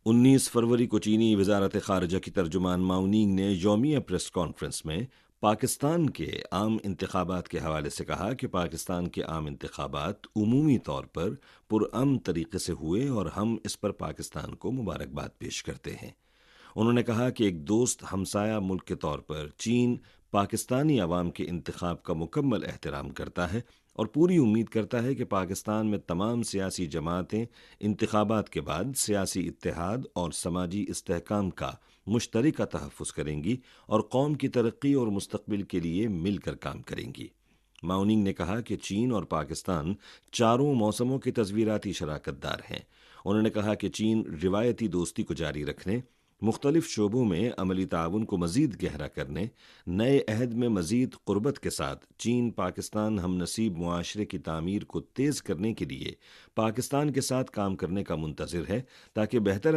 19 फरवरी को चीनी वजारत खारजा की तर्जुमान माओ निंग ने यौमिया प्रेस कॉन्फ्रेंस में पाकिस्तान के आम इंतखाबात के हवाले से कहा कि पाकिस्तान के आम इंतखाबात उमूमी तौर पर पुरअमन तरीके से हुए और हम इस पर पाकिस्तान को मुबारकबाद पेश करते हैं। उन्होंने कहा कि एक दोस्त हमसाया मुल्क के तौर पर चीन पाकिस्तानी अवाम के इंतखाब का मुकम्मल एहतराम करता है और पूरी उम्मीद करता है कि पाकिस्तान में तमाम सियासी जमातें इंतखाबात के बाद सियासी इत्तेहाद और समाजी इस्तेहकाम का मुश्तरका तहफ़्फ़ुज़ करेंगी और कौम की तरक्की और मुस्तक़बिल के लिए मिलकर काम करेंगी। माओ निंग ने कहा कि चीन और पाकिस्तान चारों मौसमों के तस्वीराती शराकतदार हैं। उन्होंने कहा कि चीन रिवायती दोस्ती को जारी रखने, मुख्तलिफ शोबों में अमली ताउन को मज़ीद गहरा करने, नए अहद में मज़ीद क़ुर्बत के साथ चीन पाकिस्तान हमनसीब मुआशरे की तामीर को तेज़ करने के लिए पाकिस्तान के साथ काम करने का मुंतज़िर है ताकि बेहतर